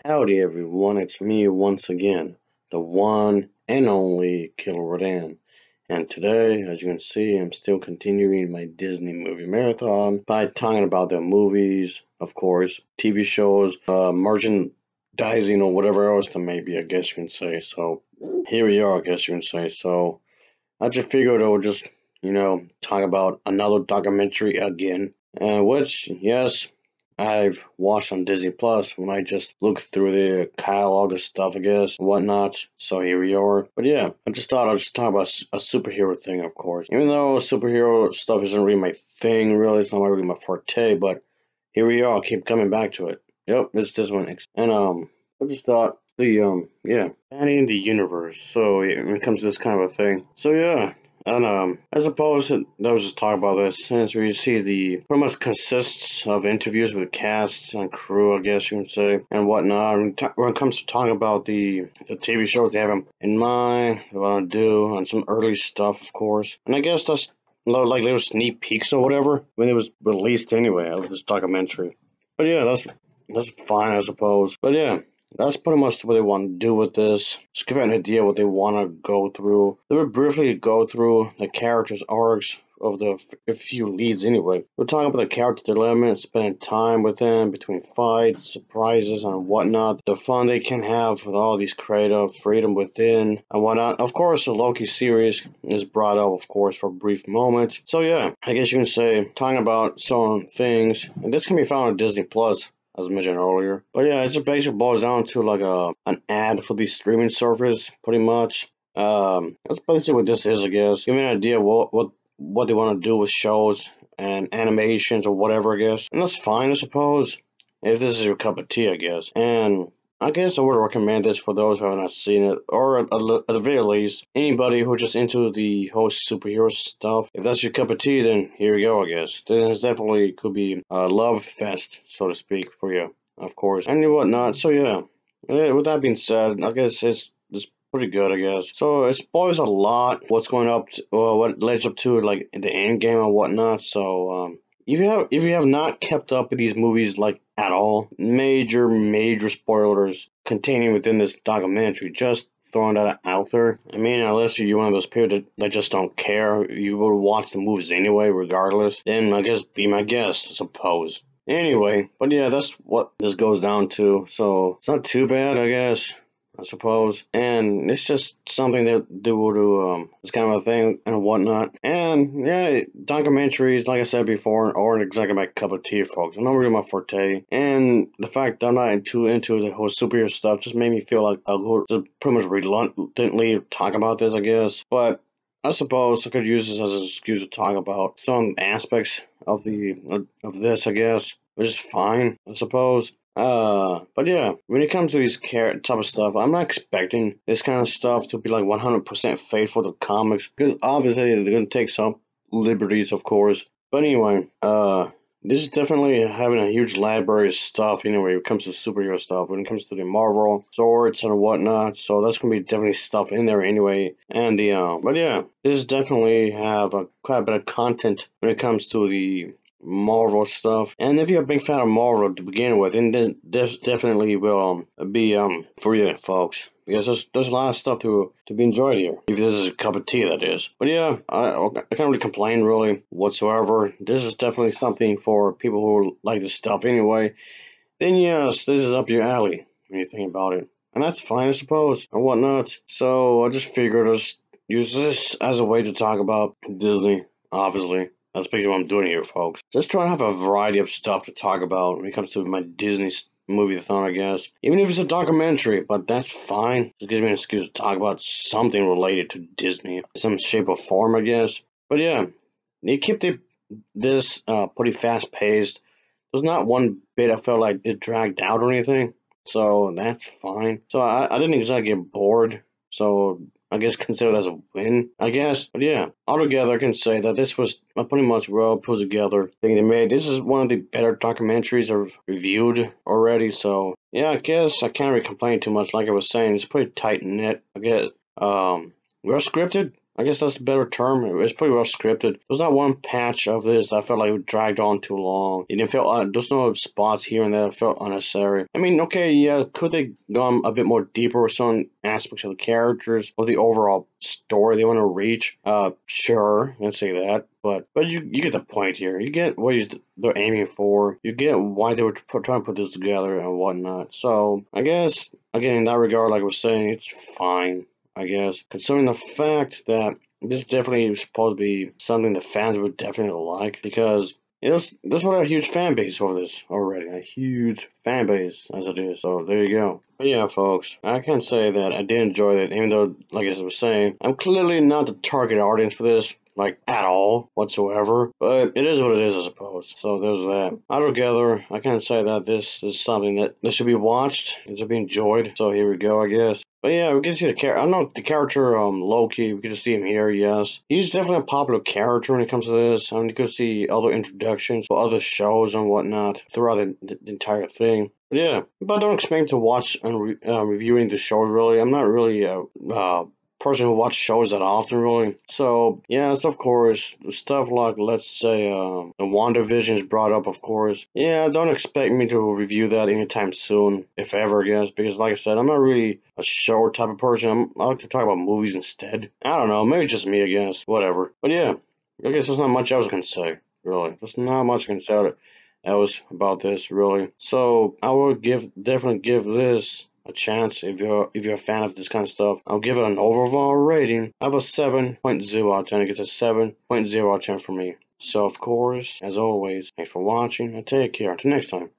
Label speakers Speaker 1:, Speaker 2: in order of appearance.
Speaker 1: Howdy everyone, it's me once again, the one and only Killer Rodan. And today, as you can see, I'm still continuing my Disney movie marathon by talking about the movies, of course, TV shows, merchandising, or whatever else there may be, I guess you can say. So, here we are, I guess you can say. So, I just figured I would just, talk about another documentary again, which, yes, I've watched on Disney Plus when I just looked through the catalog of stuff, I guess, and whatnot. So here we are. But yeah, I just thought I'd just talk about a superhero thing, of course. Even though superhero stuff isn't really my thing, really, it's not really my forte. But here we are. I keep coming back to it. Yep, it's this one. And I just thought expanding the universe. So yeah, when it comes to this kind of a thing. So yeah, and I suppose that was just talk about this since we see the pretty much consists of interviews with cast and crew, I guess you can say, and whatnot. When it comes to talking about the TV shows they have in mind, they want to do, and some early stuff, of course. And I guess that's like little sneak peeks or whatever when it was released anyway of this documentary. But yeah, that's fine, I suppose. But yeah, that's pretty much what they want to do with this. Just give you an idea what they want to go through. They will briefly go through the characters' arcs of the few leads anyway. We're talking about the character development, spending time with them between fights, surprises, and whatnot. The fun they can have with all these creative freedom within and whatnot. Of course, the Loki series is brought up, of course, for a brief moment. So yeah, I guess you can say talking about some things, and this can be found on Disney Plus as mentioned earlier. But yeah, it just basically boils down to like an ad for the streaming service, pretty much. That's basically what this is, I guess. Give me an idea what they want to do with shows and animations or whatever, I guess. And that's fine, I suppose, if this is your cup of tea, I guess. And I guess I would recommend this for those who have not seen it, or at the very least, anybody who's just into the whole superhero stuff. If that's your cup of tea, then here you go, I guess. This definitely could be a love fest, so to speak, for you, of course, and whatnot. So yeah, with that being said, I guess it's pretty good, I guess. So it spoils a lot what's going up, what leads up to like the end game and whatnot. So if you have not kept up with these movies like at all, major spoilers containing within this documentary, just throwing that out there. I mean, unless you're one of those people that just don't care, you will watch the movies anyway, regardless. Then I guess be my guest, I suppose. Anyway, but yeah, that's what this goes down to. So it's not too bad, I guess. I suppose. And it's just something that they will do, this kind of a thing and whatnot. And yeah, documentaries, like I said before, aren't exactly my cup of tea, folks. I'm not really my forte. And the fact that I'm not too into the whole superhero stuff just made me feel like I'll just pretty much reluctantly talk about this, I guess. But I suppose I could use this as an excuse to talk about some aspects of this, I guess, which is fine, I suppose. But yeah, when it comes to these type of stuff, I'm not expecting this kind of stuff to be like 100% faithful to comics because obviously they're gonna take some liberties, of course. But anyway, this is definitely having a huge library of stuff anyway when it comes to superhero stuff, when it comes to the Marvel swords and whatnot. So that's gonna be definitely stuff in there anyway. And but yeah, this definitely have quite a bit of content when it comes to the Marvel stuff. And if you're a big fan of Marvel to begin with, then this definitely will be for you folks. Because there's a lot of stuff to be enjoyed here. If this is a cup of tea, that is. But yeah, I can't really complain really whatsoever. This is definitely something for people who like this stuff anyway. Then yes, this is up your alley when you think about it. And that's fine, I suppose, and whatnot. So I just figured I'd just use this as a way to talk about Disney, obviously. That's basically what I'm doing here, folks. Just trying to have a variety of stuff to talk about when it comes to my Disney movie-a-thon, I guess. Even if it's a documentary, but that's fine. Just gives me an excuse to talk about something related to Disney, some shape or form, I guess. But yeah, you keep this pretty fast-paced. There's not one bit I felt like it dragged out or anything, so that's fine. So I didn't exactly get bored, so I guess consider it as a win, I guess. But yeah, altogether I can say that this was a pretty much well put together thing they made. This is one of the better documentaries I've reviewed already, so yeah, I guess I can't really complain too much. Like I was saying, it's pretty tight knit. I guess well scripted. I guess that's a better term. It's pretty well scripted. There's not one patch of this I felt like it dragged on too long. It didn't feel there's no spots here and there that felt unnecessary. I mean, okay, yeah, could they gone a bit more deeper with some aspects of the characters or the overall story they want to reach? Sure, I can say that. But you get the point here. You get what they're aiming for. You get why they were trying to put this together and whatnot. So I guess again in that regard, like I was saying, it's fine. I guess considering the fact that this definitely is supposed to be something the fans would definitely like because there's a huge fan base over this already, a huge fan base as it is. So there you go. But yeah, folks, I can say that I did enjoy it, even though, like I was saying, I'm clearly not the target audience for this, like at all whatsoever. But it is what it is, I suppose. So there's that. Altogether, I can say that this is something that should be watched, it should be enjoyed. So here we go, I guess. But yeah, we can see the character. I don't know the character, Loki. We can just see him here. Yes, he's definitely a popular character when it comes to this. I mean, you could see other introductions for other shows and whatnot throughout the entire thing. But yeah, but don't expect me to watch and reviewing the shows. Really, I'm not really person who watch shows that often, really. So, yes, of course, stuff like, let's say, the WandaVision is brought up, of course. Yeah, don't expect me to review that anytime soon, if ever, I guess, because, like I said, I'm not really a show type of person. I like to talk about movies instead. I don't know, maybe just me, I guess, whatever. But yeah, I guess there's not much else I can say, really. There's not much I can say else about this, really. So, I will definitely give this a chance if you're a fan of this kind of stuff. I'll give it an overall rating of a 7.0 out of 10. It gets a 7.0 out of 10 for me. So of course, as always, thanks for watching and take care. Until next time.